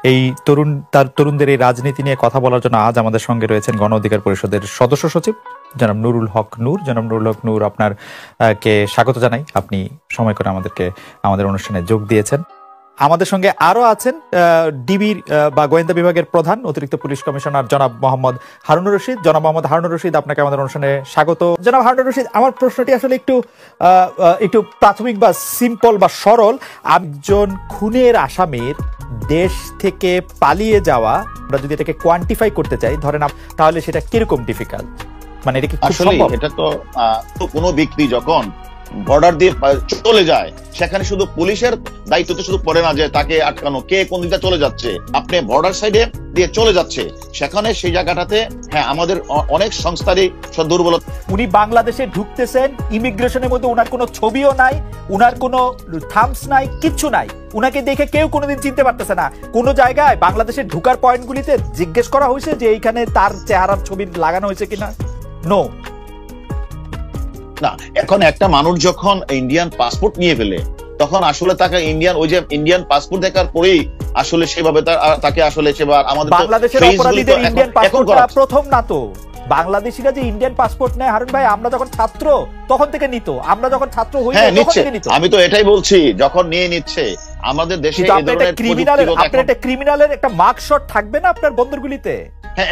এই তরুণদের এই রাজনীতি নিয়ে কথা বলার জন্য আজ আমাদের সঙ্গে রয়েছেন গণ অধিকার পরিষদের সদস্য সচিব জনাব নুরুল হক নূর। জনাব নুরুল হক নূর, আপনার কে স্বাগত জানাই। আপনি সময় করে আমাদের অনুষ্ঠানে যোগ দিয়েছেন। আমাদের সঙ্গে আরো আছেন ডিবির বা গোয়েন্দা বিভাগের প্রধান অতিরিক্ত পুলিশ কমিশনার জনাব মোহাম্মদ হারুনুর রশিদ। জনাব মোহাম্মদ হারুনুর রশিদ, আপনাকে আমাদের অনুষ্ঠানে স্বাগত। জনাব হারুনুর রশিদ, আমার প্রশ্নটি আসলে একটু প্রাথমিক বা সিম্পল বা সরল। একজন খুনের আসামির দেশ থেকে পালিয়ে যাওয়া, আমরা যদি এটাকে কোয়ান্টিফাই করতে চাই ধরেন, তাহলে সেটা কিরকম ডিফিকাল্ট? মানে এটা কি আসলে এটা তো কোনো ব্যক্তি যখন বর্ডার দিয়ে চলে যায়, সেখানে শুধু পুলিশের দায়িত্ব তো শুধু পড়ে না যে তাকে আটকানো, কে কোন দিকটা চলে যাচ্ছে। আপনি বর্ডার সাইডে দিয়ে চলে যাচ্ছে, সেখানে সেই জায়গাটাতে হ্যাঁ আমাদের অনেক সংস্থারই দুর্বলতা। উনি বাংলাদেশে ঢুকতেছেন, ইমিগ্রেশনের মধ্যে উনার কোনো ছবিও নাই, উনার কোনো থামস নাই, কিচ্ছু নাই। উনাকে দেখে কেউ কোনোদিন চিনতে পারতেছে না। কোনো জায়গায় বাংলাদেশের ঢুকার পয়েন্টগুলিতে জিজ্ঞেস করা হয়েছে যে এইখানে তার চেহারার ছবি লাগানো হয়েছে কিনা? নো, না। এখন একটা মানুষ যখন ইন্ডিয়ান পাসপোর্ট নিয়ে ফেলে, তখন আসলে তাকে ইন্ডিয়ান পাসপোর্ট দেখার পরেই আসলে সেভাবে তাকে আসলে সেবার আমাদের বাংলাদেশের অপরাধীদের ইন্ডিয়ান পাসপোর্ট প্রথম না তো। বাংলাদেশিরা যে ইন্ডিয়ান পাসপোর্ট নেয় হারুন ভাই, আমরা যখন ছাত্র তখন থেকে নিত, আমরা যখন ছাত্র হই তখন থেকে নিত। আমি তো এটাই বলছি, যখন নিয়ে নিচ্ছে আমাদের দেশে এই ধরনের ক্রিমিনালের একটা মার্কশট থাকবে না আপনার বন্দরগুলিতে? হ্যাঁ,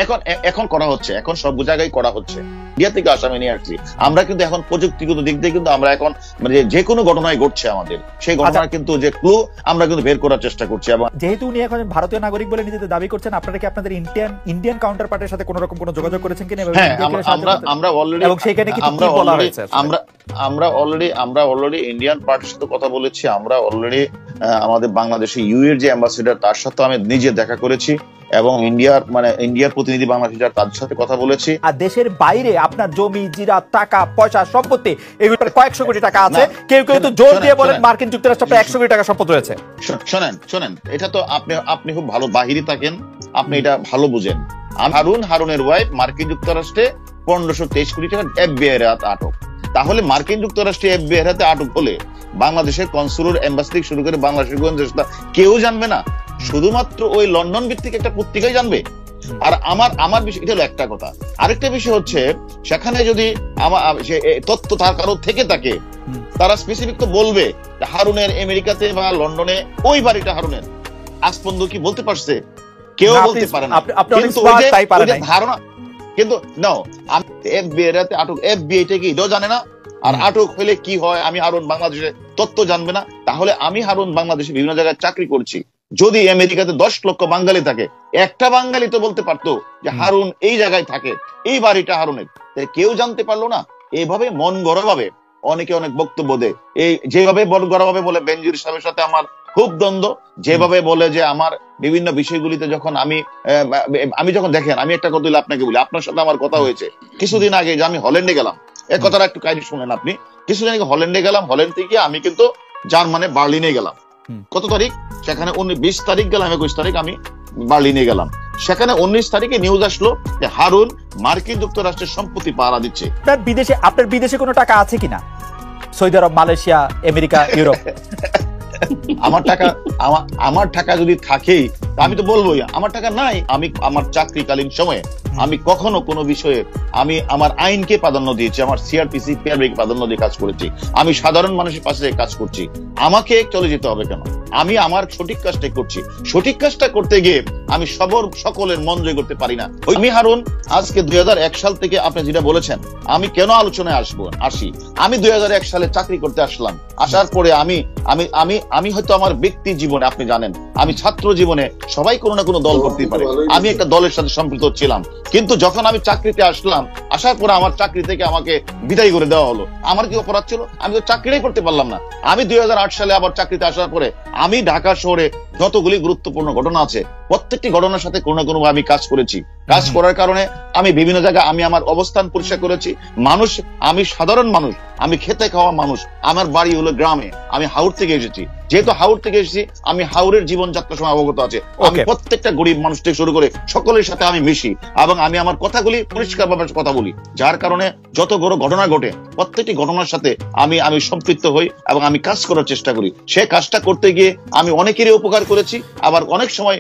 এখন করা হচ্ছে, এখন সব জায়গায় করা হচ্ছে। ইন্ডিয়া থেকে আসামে নিয়ে আসছি আমরা, কিন্তু এখন প্রযুক্তিগত দিক দিয়ে কিন্তু আমরা এখন মানে যে কোনো ঘটনায় ঘটছে আমাদের, সেই ঘটনার কিন্তু যে ক্লু আমরা কিন্তু বের করার চেষ্টা করছি। এবং যেহেতু উনি এখন ভারতীয় নাগরিক বলে নিজেদের দাবি করছেন, আপনারা কি আপনাদের ইন্ডিয়ান কাউন্টার পার্টির সাথে কোনো রকম কোনো যোগাযোগ করেছেন কিনা? হ্যাঁ, আমরা অলরেডি, এবং সেখানে কি বলা হয়েছে? আমরা অলরেডি ইন্ডিয়ান পার্টির সাথে কথা বলেছি। আমরা অলরেডি আমাদের বাংলাদেশে ইউ এর যে অ্যাম্বাসেডার, তার সাথে আমি নিজে দেখা করেছি, এবং ইন্ডিয়ার প্রতিনিধি বাংলাদেশ তাদের সাথে কথা বলেছি। আর দেশের বাইরে আপনার জমি, জিরা, টাকা পয়সা, সম্পত্তি এগুলো কয়েকশো কোটি টাকা আছে। কেউ কেউ তো জোর দিয়ে বলেন মার্কিন যুক্তরাষ্ট্রে প্রায় 100 কোটি টাকা সম্পদ রয়েছে। শোনেন, এটা তো আপনি খুব ভালো বাহিরে থাকেন, আপনি এটা ভালো বুঝেন। হারুনের ওয়াইফ মার্কিন যুক্তরাষ্ট্রে 1523 কোটি টাকা এফবিআই এর আটক। তাহলে মার্কিন যুক্তরাষ্ট্রে এফবিআই এর হাতে আটক হলে বাংলাদেশের কনসুলার, এম্বাসি থেকে শুরু করে বাংলাদেশের গোয়েন্দা কেউ জানবে না, শুধুমাত্র ওই লন্ডন ভিত্তিক একটা পত্রিকাই জানবে। আর আমার বিষয় এটা হলো একটা কথা। আরেকটা বিষয় হচ্ছে, সেখানে যদি তথ্য তার কারো থেকে থাকে, তারা স্পেসিফিক তো বলবে হারুনের আমেরিকাতে বা লন্ডনে ওই বাড়িটা হারুনের। আজ পর্যন্ত কি বলতে পারছে? কেউ বলতে পারে না। কিন্তু ধারণা, কিন্তু নাও এফবিআই এর হাতে আটক, এফবিআই টা কি এটাও জানে না। আর আটক হলে কি হয়, আমি হারুন বাংলাদেশের তথ্য জানবে না? তাহলে আমি হারুন বাংলাদেশে বিভিন্ন জায়গায় চাকরি করছি, যদি আমেরিকাতে 10 লক্ষ বাঙালি থাকে, একটা বাঙালি তো বলতে পারতো যে হারুন এই জায়গায় থাকে, এই বাড়িটা হারুনের। কেউ জানতে পারলো না। এইভাবে মন গড়া ভাবে অনেকে অনেক বক্তব্য দেয়। এই যেভাবে মন গড়া ভাবে বলে বেনজির সাহেবের সাথে আমার খুব দ্বন্দ্ব, যেভাবে বলে যে আমার বিভিন্ন বিষয়গুলিতে যখন আমি যখন দেখেন, আমি একটা কথা আপনাকে বলি, আপনার সাথে আমার কথা হয়েছে কিছুদিন আগে যে আমি হল্যান্ডে গেলাম। এই কথাটা একটু কাইন্ডলি শুনেন আপনি। কিছুদিন আগে হল্যান্ডে গেলাম, হল্যান্ড থেকে আমি কিন্তু জার্মানে বার্লিনে গেলাম। কত তারিখ? সেখানে 20 তারিখ গেলাম, 21 তারিখ আমি বার্লিনে গেলাম। সেখানে 19 তারিখে নিউজ আসলো যে হারুন মার্কিন যুক্তরাষ্ট্রের সম্পত্তি পাহারা দিচ্ছে। আপনার বিদেশে কোনো টাকা আছে কিনা? সৌদি আরব, মালয়েশিয়া, আমেরিকা, ইউরোপ? আমার টাকা যদি থাকেই আমি তো বলবোই আমার টাকা নাই। আমি আমার চাকরিকালীন সময়ে আমি কখনো কোনো বিষয়ে আমি আমার আইনকে প্রাধান্য দিয়েছি, আমার সিআরপিসি প্রাধান্য দিয়ে কাজ করেছি। আমি সাধারণ মানুষের পাশে কাজ করছি। আমাকে চলে যেতে হবে কেন? আমি আমার সঠিক কাজটাই করছি। সঠিক কাজটা করতে গিয়ে আমি সকলের মন জয় করতে পারি না। আমি হারুন আজকে 2001 সাল থেকে আপনি যেটা বলেছেন, আমি কেন আলোচনায় আসি, আমি 2001 সালে চাকরি করতে আসলাম। আসার পরে আমি হয়তো আমার ব্যক্তি জীবনে, আপনি জানেন আমি ছাত্র জীবনে সবাই কোনো না কোনো দল করতেই পারে, আমি একটা দলের সাথে সম্পৃক্ত ছিলাম। কিন্তু যখন আমি চাকরিতে আসলাম, আসার পরে আমার চাকরি থেকে আমাকে বিদায় করে দেওয়া হলো। আমার কি অপরাধ ছিল? আমি তো চাকরিটাই করতে পারলাম না। আমি 2008 সালে আবার চাকরিতে আসার পরে আমি ঢাকা শহরে যতগুলি গুরুত্বপূর্ণ ঘটনা আছে, প্রত্যেকটি ঘটনার সাথে কোনো না কোনো আমি কাজ করেছি। কাজ করার কারণে আমি বিভিন্ন জায়গায় আমি আমার অবস্থান পরিষ্কার করেছি। আমি সাধারণ মানুষ, আমি খেতে খাওয়া মানুষ, আমার বাড়ি হলো গ্রামে, আমি হাওড় থেকে এসেছি। যেহেতু হাওড় থেকে এসেছি, আমি হাওড়ের জীবনযাত্রার সময় অবগত আছে। আমি প্রত্যেকটা গরিব মানুষ থেকে শুরু করে সকলের সাথে আমি মিশি এবং আমি আমার কথাগুলি পরিষ্কারভাবে কথা বলি, যার কারণে যত বড় ঘটনা ঘটে প্রত্যেকটি ঘটনার সাথে আমি সম্পৃক্ত হই এবং আমি কাজ করার চেষ্টা করি। সে কাজটা করতে গিয়ে আমি অনেকেরই উপকার করেছি, আবার অনেক সময়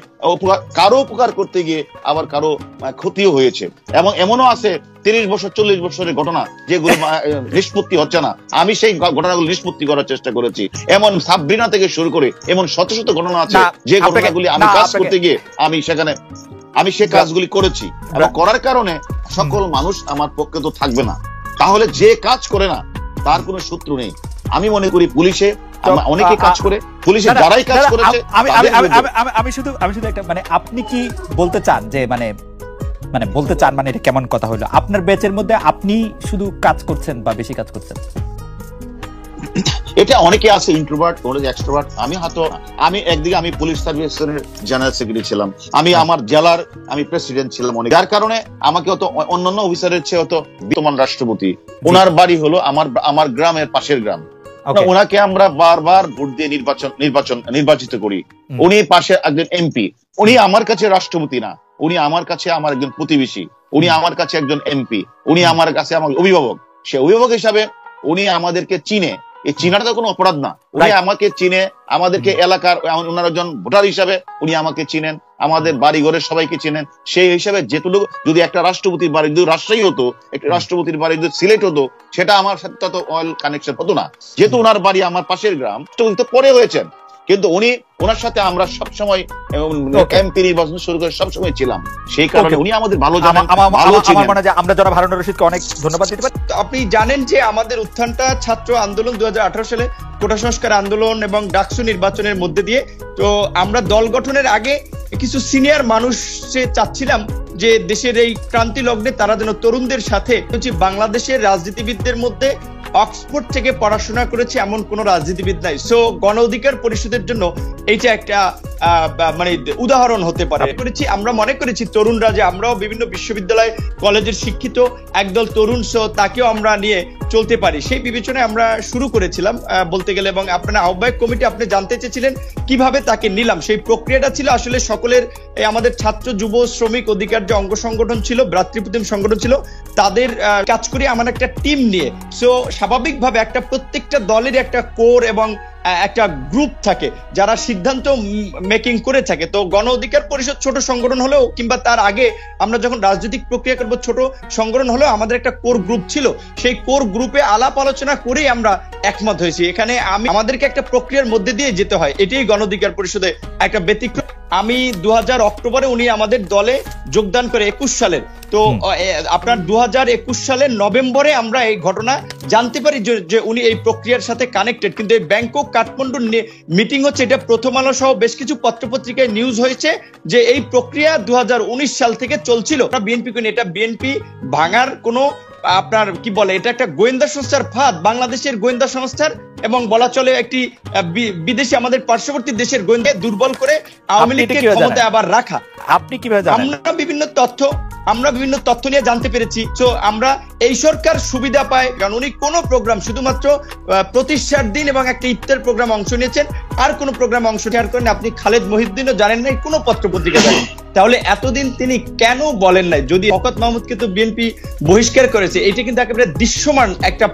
কারো উপকার করতে গিয়ে আবার কারো ক্ষতিও হয়েছে। এবং এমনও আছে 30 বছর 40 বছরের ঘটনা যেগুলো নিষ্পত্তি হচ্ছে না, আমি সেই ঘটনাগুলো নিষ্পত্তি করার চেষ্টা করেছি। এমন সাবরিনা থেকে শুরু করে এমন শত শত ঘটনা আছে যে ঘটনাগুলি আমি কাজ করতে গিয়ে আমি সে কাজগুলি করেছি। এবং করার কারণে সকল মানুষ আমার পক্ষে তো থাকবে না, তাহলে যে কাজ করে না তার কোনো শত্রু নেই। আমি মনে করি পুলিশে অনেকে কাজ করে, পুলিশে যারাই কাজ করেছে আমি শুধু একটা মানে আপনি কি বলতে চান যে মানে বলতে চান মানে এটা কেমন কথা হলো, আপনার ব্যাচের মধ্যে আপনি শুধু কাজ করছেন বা বেশি কাজ করছেন? এটা অনেকে আছে ইন্ট্রোভার্ট, অনেকে এক্সট্রোভার্ট। আমি একদিকে আমি পুলিশ সার্ভিসের জেনারেল সেক্রেটারি ছিলাম, আমি আমার জেলার আমি প্রেসিডেন্ট ছিলাম অনেক, যার কারণে আমাকে হয়তো অন্যান্য অফিসারের চেয়ে হয়তো বিদ্যমান রাষ্ট্রপতি, ওনার বাড়ি হলো আমার গ্রামের পাশের গ্রাম। ওনাকে আমরা বারবার ভোট দিয়ে নির্বাচিত করি। উনি পাশে একজন এমপি, উনি আমার কাছে রাষ্ট্রপতি না, উনি আমার কাছে আমার একজন প্রতিবেশী, উনি আমার কাছে একজন এমপি, উনি আমার কাছে আমার অভিভাবক। সে অভিভাবক হিসাবে উনি আমাদেরকে চিনে, এই চিনাটা তো কোনো অপরাধ না। উনি আমাকে চিনে, আমাদেরকে এলাকার ওনার একজন ভোটার হিসাবে উনি আমাকে চিনেন, আমাদের বাড়ি ঘরের সবাইকে চিনেন। সেই হিসাবে যেটুকু যদি একটা রাষ্ট্রপতির বাড়ি যদি রাজশাহী হতো, একটা রাষ্ট্রপতির বাড়ি যদি সিলেট হতো, সেটা আমার সাথে তো অয়েল কানেকশন হতো না। যেহেতু ওনার বাড়ি আমার পাশের গ্রাম, তো পরে হয়েছেন, কিন্তু ওনার সাথে আমরা সবসময় এমপি নির্বাচন শুরু করে সবসময় ছিলাম। সেই কারণে উনি আমাদের ভালো জানেন, ভালো চিনেন। আমরা জনাব হারুন রশিদকে অনেক ধন্যবাদ দিতে পারি। আপনি জানেন যে আমাদের উত্থানটা ছাত্র আন্দোলন 2018 সালে কোটা সংস্কার আন্দোলন এবং ডাকসু নির্বাচনের মধ্যে দিয়ে। তো আমরা দল গঠনের আগে কিছু সিনিয়র মানুষ চাচ্ছিলাম যে দেশের এই ক্রান্তি লগ্নে তারা যেন তরুণদের সাথে, বাংলাদেশের রাজনীতিবিদদের মধ্যে অক্সফোর্ড থেকে পড়াশোনা করেছে এমন কোন রাজনীতিবিদ নাই। সো গণ অধিকার পরিষদের জন্য এইটা একটা মানে উদাহরণ হতে পারে। আমরা মনে করেছি তরুণরা যে আমরাও বিভিন্ন বিশ্ববিদ্যালয় কলেজের শিক্ষিত একদল তরুণ, সো তাকেও আমরা নিয়ে চলতে পারি, সেই বিবেচনায় আমরা শুরু করেছিলাম বলতে গেলে। এবং আপনার আহ্বায়ক কমিটি আপনি জানতে চেয়েছিলেন কিভাবে তাকে নিলাম, সেই প্রক্রিয়াটা ছিল আসলে সকলের আমাদের ছাত্র যুব শ্রমিক অধিকার যে অঙ্গ সংগঠন ছিল, ভ্রাতৃপ্রতিম সংগঠন ছিল, তাদের কাজ করে আমার একটা টিম নিয়ে। সো স্বাভাবিকভাবে একটা প্রত্যেকটা দলের একটা কোর এবং একটা গ্রুপ থাকে যারা সিদ্ধান্ত মেকিং করে থাকে। তো গণ অধিকার পরিষদ ছোট সংগঠন হলেও কিংবা তার আগে আমরা যখন রাজনৈতিক প্রক্রিয়া করবো ছোট সংগঠন হলেও আমাদের একটা কোর গ্রুপ ছিল, সেই কোর গ্রুপে আলাপ আলোচনা করেই আমরা একমত হয়েছি। এখানে আমাদেরকে একটা প্রক্রিয়ার মধ্যে দিয়ে যেতে হয়, এটাই গণ অধিকার পরিষদে একটা ব্যতিক্রম। আমি 2000 অক্টোবরে উনি আমাদের দলে যোগদান করে 21 সালের, তো আপনার 2021 সালের নভেম্বরে আমরা এই ঘটনা জানতে পারি যে উনি এই প্রক্রিয়ার সাথে কানেক্টেড। কিন্তু এই ব্যাংকক কাঠমান্ডুর মিটিং হচ্ছে, এটা প্রথম আলো সহ বেশ কিছু পত্রপত্রিকায় নিউজ হয়েছে যে এই প্রক্রিয়া 2019 সাল থেকে চলছিল। বিএনপি কোন, এটা বিএনপি ভাঙার কোনো আপনার কি বলে, এটা একটা গোয়েন্দা সংস্থার ফাঁদ, বাংলাদেশের গোয়েন্দা সংস্থার, এবং বলা চলে একটি বিদেশি আমাদের পার্শ্ববর্তী দেশের গোয়েন্দা দুর্বল করে আওয়ামী লীগকে ক্ষমতায় আবার রাখা। আপনি কিভাবে জানেন? আমরা বিভিন্ন তথ্য নিয়ে জানতে পেরেছি। তো আমরা এই সরকার সুবিধা পায়, কারণ উনি কোনো প্রোগ্রাম শুধুমাত্র প্রতিষ্ঠার দিন এবং একটা ইফতার প্রোগ্রাম অংশ নিয়েছেন, আর কোনো প্রোগ্রামে অংশ নেওয়ার কারণে আপনি খালেদ মহিউদ্দিনও জানেন নাই, কোনো পত্রপত্রিকা জানেন। তাহলে এতদিন তিনি কেন বলেন নাই? যদি শওকত মাহমুদকে তো বিএনপি বহিষ্কার করেছে, এটা কিন্তু একেবারে দৃশ্যমান একটা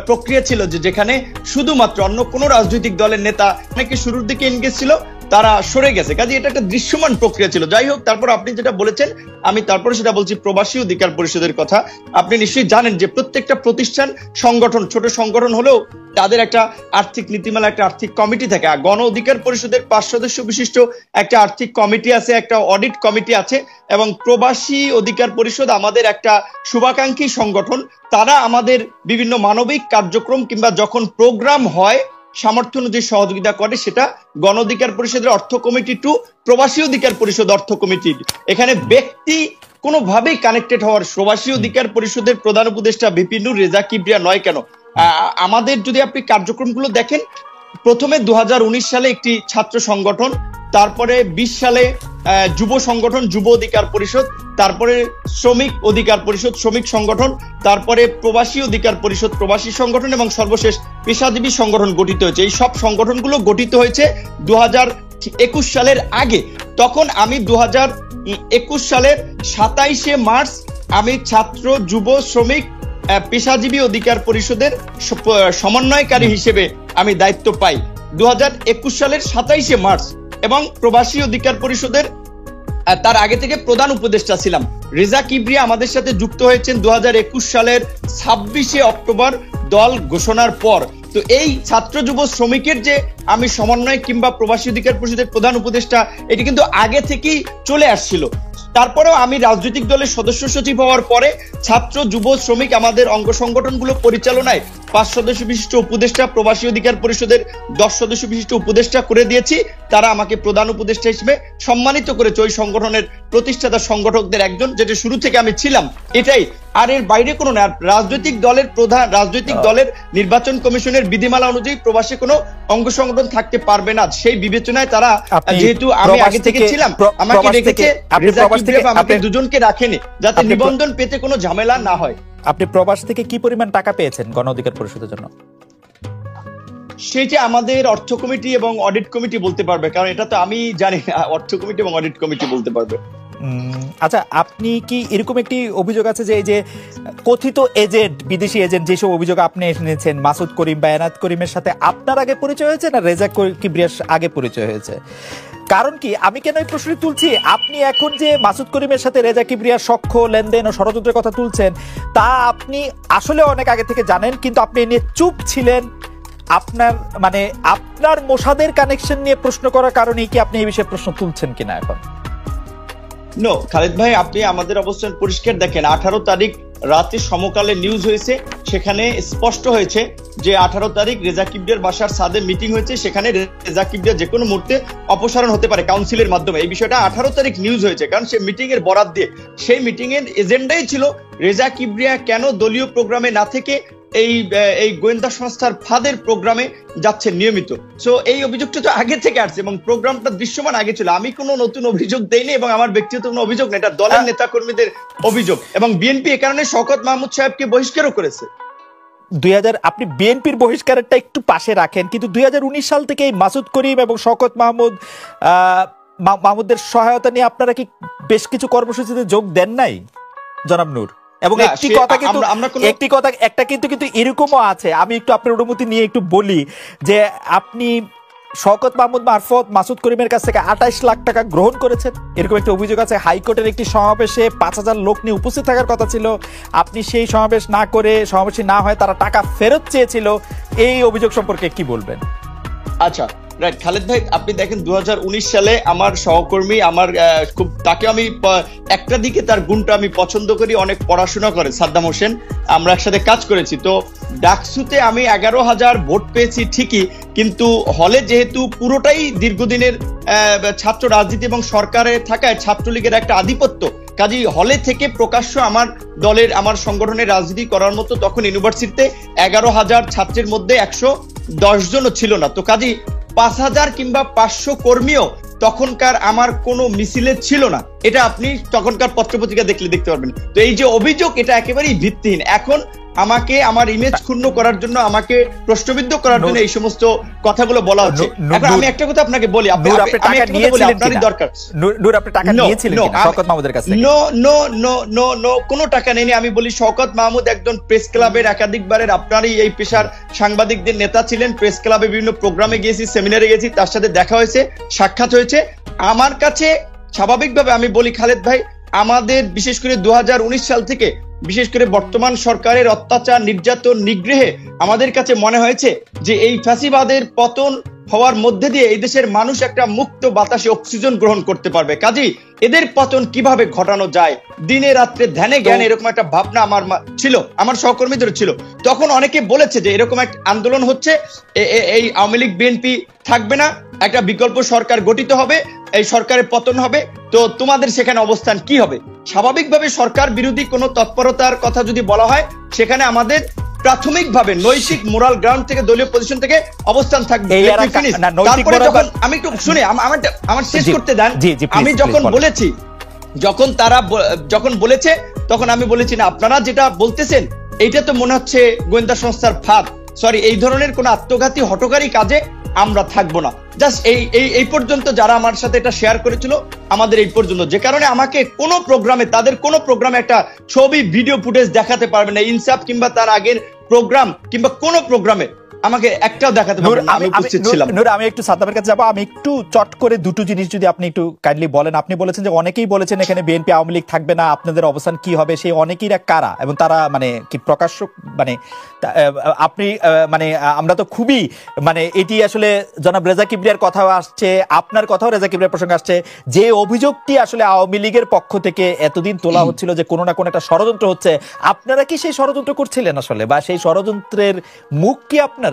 প্রক্রিয়া ছিল যেখানে শুধুমাত্র অন্য কোনো রাজনৈতিক দলের নেতা নাকি শুরুর দিকে এনগেজ ছিল, তারা সরে গেছে। কাজে এটা একটা দৃশ্যমান প্রক্রিয়া ছিল। যাই হোক, তারপর আপনি যেটা বলেছেন আমি তারপরে সেটা বলছি, প্রবাসী অধিকার পরিষদের কথা। আপনি নিশ্চয়ই জানেন যে প্রত্যেকটা প্রতিষ্ঠান সংগঠন, ছোট সংগঠন হলেও তাদের একটা আর্থিক নীতিমালা, একটা আর্থিক কমিটি থাকে। আর গণ অধিকার পরিষদের 5 সদস্য বিশিষ্ট একটা আর্থিক কমিটি আছে, একটা অডিট কমিটি আছে, এবং প্রবাসী অধিকার পরিষদ আমাদের একটা শুভাকাঙ্ক্ষী সংগঠন। তারা আমাদের বিভিন্ন মানবিক কার্যক্রম কিংবা যখন প্রোগ্রাম হয় সামর্থ্য অনুযায়ী সহযোগিতা করে, সেটা গণ অধিকার পরিষদের অর্থ কমিটি টু প্রবাসী অধিকার পরিষদ অর্থ কমিটি। এখানে ব্যক্তি কোনোভাবেই কানেক্টেড হওয়ার, প্রবাসী অধিকার পরিষদের প্রধান উপদেষ্টা ভিপি নূর রেজা কিবরিয়া নয় কেন? আমাদের যদি আপনি কার্যক্রমগুলো দেখেন, প্রথমে 2019 সালে একটি ছাত্র সংগঠন, তারপরে 20 সালে যুব সংগঠন যুব অধিকার পরিষদ, তারপরে শ্রমিক অধিকার পরিষদ শ্রমিক সংগঠন, তারপরে প্রবাসী অধিকার পরিষদ প্রবাসী সংগঠন এবং সর্বশেষ পেশাজীবী সংগঠন গঠিত হয়েছে। এই সব সংগঠনগুলো গঠিত হয়েছে 2021 সালের আগে। তখন আমি 2021 সালের 27শে মার্চ আমি ছাত্র যুব শ্রমিক পেশাজীবী অধিকার পরিষদের সমন্বয়কারী হিসেবে আমি দায়িত্ব পাই 2021 সালের 27শে মার্চ, এবং প্রবাসী অধিকার পরিষদের তার আগে থেকে প্রধান উপদেষ্টা ছিলাম। রেজা কিবরিয়া আমাদের সাথে যুক্ত হয়েছেন 2021 সালের 26শে অক্টোবর দল ঘোষণার পর। তো এই ছাত্র যুব শ্রমিকের যে আমি সমন্বয় কিংবা প্রবাসী অধিকার পরিষদের প্রধান উপদেষ্টা, এটি কিন্তু আগে থেকেই চলে আসছিল। তারপরেও আমি রাজনৈতিক দলের সদস্য সচিব হওয়ার পরে ছাত্র যুব শ্রমিক আমাদের অঙ্গ সংগঠনগুলো পরিচালনায় 5 সদস্য বিশিষ্ট উপদেষ্টা, প্রবাসী অধিকার পরিষদের 10 সদস্য বিশিষ্ট উপদেষ্টা করে দিয়েছি। তারা আমাকে প্রধান উপদেষ্টা হিসেবে সম্মানিত করেছে, ওই সংগঠনের প্রতিষ্ঠাতা সংগঠকদের একজন, যেটা শুরু থেকে আমি ছিলাম, এটাই। আর এর বাইরে কোনো না। রাজনৈতিক দলের নির্বাচন কমিশনের বিধিমালা অনুযায়ী প্রবাসী কোনো অঙ্গ সংগঠন থাকতে পারবে না। সেই বিবেচনায় তারা, যেহেতু আমি আগে থেকে ছিলাম, আমাকে রেখেছে। রেজা কিবরিয়া আমাকে দুজনকে রাখেনি যাতে নিবন্ধন পেতে কোনো ঝামেলা না হয়। আপনি প্রবাস থেকে কি পরিমাণ টাকা পেয়েছেন গণ অধিকার পরিষদের জন্য? সেটা আমাদের অর্থ কমিটি এবং অডিট কমিটি বলতে পারবে, কারণ এটা তো আমি জানি না, অর্থ কমিটি এবং অডিট কমিটি বলতে পারবে। আচ্ছা, আপনি কি এরকম একটি অভিযোগ আছে যে এই যে কথিত এজেন্ট, বিদেশি এজেন্ট, যেসব অভিযোগ আপনি এনেছেন, মাসুদ করিম বা এনায়েত করিমের সাথে আপনার আগে পরিচয় হয়েছে না রেজা কিবরিয়ার আগে পরিচয় হয়েছে? কারণ কি, আমি কেন এই প্রশ্নটি তুলছি, আপনি এখন যে মাসুদ করিমের সাথে রেজা কিবরিয়ার সখ্য, লেনদেন ও ষড়যন্ত্রের কথা তুলছেন, তা আপনি আসলে অনেক আগে থেকে জানেন, কিন্তু আপনি এ নিয়ে চুপ ছিলেন। আপনার মোসাদের কানেকশন নিয়ে প্রশ্ন করার কারণে কি আপনি এই বিষয়ে প্রশ্ন তুলছেন কিনা এখন? নো খালেদ ভাই, আপনি আমাদের অবস্থান পরিষ্কার দেখেন। 18 তারিখ রাতে সমকালে নিউজ হয়েছে, সেখানে স্পষ্ট হয়েছে যে 18 তারিখ রেজা কিবরিয়ার বাসার ছাদে মিটিং হয়েছে, সেখানে রেজা কিবরিয়া যে কোনো মুহূর্তে অপসারণ হতে পারে কাউন্সিলের মাধ্যমে। এই বিষয়টা 18 তারিখ নিউজ হয়েছে, কারণ সে মিটিং এর বরাত দিয়ে, সেই মিটিং এর এজেন্ডাই ছিল রেজা কিবরিয়া কেন দলীয় প্রোগ্রামে না থেকে এই গোয়েন্দা সংস্থার ফাঁদের প্রোগ্রামে যাচ্ছে নিয়মিত। সো এই অভিযোগটা তো আগে থেকে আসছে এবং প্রোগ্রামটা দৃশ্যমান আগে ছিল। আমি কোনো নতুন অভিযোগ দেইনি এবং আমার ব্যক্তিগত কোনো অভিযোগ নেই, এটা দলের নেতা কর্মীদের অভিযোগ। এবং বিএনপি এ কারণে শওকত মাহমুদ সাহেবকে বহিষ্কারও করেছে। আপনি বিএনপির বহিষ্কারটা একটু পাশে রাখেন, কিন্তু 2019 সাল থেকে মাসুদ করিম এবং শওকত মাহমুদের সহায়তা নিয়ে আপনারা কি বেশ কিছু কর্মসূচিতে যোগ দেন নাই জনাব নূর? এবং একটা কিন্তু এরকমও আছে, আমি একটু আপনার অনুমতি নিয়ে একটু বলি, যে আপনি শওকত মাহমুদ মারফত মাসুদ করিমের কাছ থেকে 28 লাখ টাকা গ্রহণ করেছেন, এরকম একটা অভিযোগ আছে। হাইকোর্টের একটি সমাবেশে 5000 লোক নিয়ে উপস্থিত থাকার কথা ছিল, আপনি সেই সমাবেশ না করে, সমাবেশে না হয় তারা টাকা ফেরত চেয়েছিল। এই অভিযোগ সম্পর্কে কি বলবেন? আচ্ছা, রাইট খালেদ ভাই, আপনি দেখেন 2019 সালে আমার সহকর্মী, আমার খুব, তাকে আমি একটা দিকে তার গুণটা আমি পছন্দ করি, অনেক পড়াশোনা করে, সাদ্দাম হোসেন, আমরা একসাথে কাজ করেছি। তো ডাকসুতে আমি 11,000 ভোট পেয়েছি ঠিকই, কিন্তু হলে যেহেতু পুরোটাই দীর্ঘদিনের ছাত্র রাজনীতি এবং সরকারে থাকায় ছাত্রলীগের একটা আধিপত্য, কাজী হলে থেকে প্রকাশ্য আমার দলের, আমার সংগঠনের রাজনীতি করার মতো তখন ইউনিভার্সিটিতে 11,000 ছাত্রের মধ্যে 110 জনও ছিল না। তো কাজী 5,000 কিংবা 500 কর্মীও তখনকার আমার কোনো মিছিলে ছিল না, এটা আপনি তখনকার পত্রপত্রিকা দেখলে দেখতে পারবেন। তো এই যে অভিযোগ, এটা একেবারেই ভিত্তিহীন। এখন আমাকে আমার ইমেজ ক্ষুণ্ণ করার জন্য, আমাকে প্রশ্নবিদ্ধ করার জন্য এই সমস্ত কথাগুলো বলা হচ্ছে। এখন আমি একটা কথা আপনাকে বলি, আপনারই দরকার। কোনো টাকা নেই, আমি বলি শওকত মাহমুদ একজন প্রেস ক্লাবের একাধিকবারের, আপনারই এই পেশার সাংবাদিকদের নেতা ছিলেন, প্রেস ক্লাবে বিভিন্ন প্রোগ্রামে গিয়েছি, সেমিনারে গেছি, তার সাথে দেখা হয়েছে, সাক্ষাৎ হয়েছে। আমার কাছে স্বাভাবিকভাবে আমি বলি খালেদ ভাই, আমাদের বিশেষ করে 2019 সাল থেকে, বিশেষ করে বর্তমান সরকারের অত্যাচার, নির্যাতন, নিগ্রহে আমাদের কাছে মনে হয়েছে যে এই ফ্যাসিবাদের পতন হওয়ার মধ্যে দিয়ে এই দেশের মানুষ একটা মুক্ত বাতাসে অক্সিজেন গ্রহণ করতে পারবে। কাজেই এদের পতন কিভাবে ঘটানো যায়, দিনে রাত্রে ধ্যানে জ্ঞানে এরকম একটা ভাবনা আমার ছিল, আমার সহকর্মীদের ছিল। তখন অনেকে বলেছে যে এরকম একটা আন্দোলন হচ্ছে, এই আওয়ামী লীগ বিএনপি থাকবে না, একটা বিকল্প সরকার গঠিত হবে, এই সরকারের পতন হবে, তো তোমাদের সেখানে অবস্থান কি হবে? স্বাভাবিকভাবে সরকার বিরোধী কোনো তৎপরতার কথা যদি বলা হয়, সেখানে আমাদের প্রাথমিকভাবে নৈতিক মোরাল গ্রাউন্ড থেকে দলীয় পজিশন থেকে অবস্থান থাকবে। এই আর Finish। না, নৈতিক তারপরে moral যখন আমি একটু শুনে আমার শেষ জি, করতে দেন। জি, please, আমি please, যখন বলেন। বলেছি, যখন তারা যখন বলেছে তখন আমি বলেছি না, আপনারা যেটা বলতেছেন এইটা তো মনে হচ্ছে গোয়েন্দা সংস্থার ফাঁদ, সরি এই ধরনের কোন আত্মঘাতী হঠকারী কাজে আমরা থাকবো না। জাস্ট এই পর্যন্ত যারা আমার সাথে এটা শেয়ার করেছিল, আমাদের এই পর্যন্ত, যে কারণে আমাকে কোনো প্রোগ্রামে, তাদের কোনো প্রোগ্রামে একটা ছবি ভিডিও ফুটেজ দেখাতে পারবে না, ইনসাফ কিংবা তার আগের প্রোগ্রাম কিংবা কোনো প্রোগ্রামে আমাকে একটাও দেখাতে পারবে না। আমি উপস্থিত ছিলাম। নূর, আমি একটু সাদ্দামের কাছে যাবো। আমি একটু চট করে দুটো জিনিস যদি আপনি একটু কাইন্ডলি বলেন। আপনি বলেছেন যে অনেকেই বলেছেন এখানে বিএনপি আওয়ামী লীগ থাকবে না, আপনাদের অবস্থান কি হবে, সেই অনেকেইরা কারা এবং তারা মানে কি প্রকাশ্য মানে আপনি মানে আমরা তো খুবই মানে এটি আসলে জনাব রেজা কিবরিয়ার কথাও আসছে, আপনার কথাও রেজা কিবরিয়ার প্রসঙ্গে আসছে, যে অভিযোগটি আসলে আওয়ামী লীগের পক্ষ থেকে এতদিন তোলা হচ্ছিল যে কোনো না কোনো একটা ষড়যন্ত্র হচ্ছে, আপনারা কি সেই ষড়যন্ত্র করছিলেন আসলে, বা সেই ষড়যন্ত্রের মুখ কি আপনারা?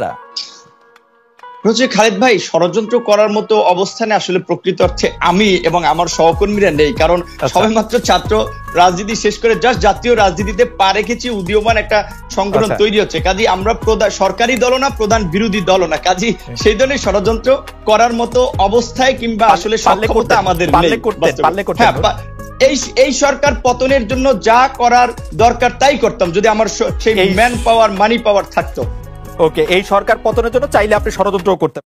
খালিদ ভাই, ষড়যন্ত্র করার মতো অবস্থানে আসলে প্রকৃত অর্থে আমি এবং আমার সহকর্মীরা নেই, কারণ সবেমাত্র ছাত্র রাজনীতি শেষ করে জাস্ট জাতীয় রাজনীতিতে পা রেখেছি, উদীয়মান একটা সংগঠন তৈরি হচ্ছে। কাজী আমরা সরকারি দল না, প্রধান বিরোধী দল না, কাজী সেই ধরনের ষড়যন্ত্র করার মতো অবস্থায় কিংবা আসলে সক্ষমতা আমাদের নেই। এই সরকার পতনের জন্য যা করার দরকার তাই করতাম যদি আমার সেই ম্যান পাওয়ার, মানি পাওয়ার থাকতো। ওকে, এই সরকার পতনের জন্য চাইলে আপনি ষড়যন্ত্র করতে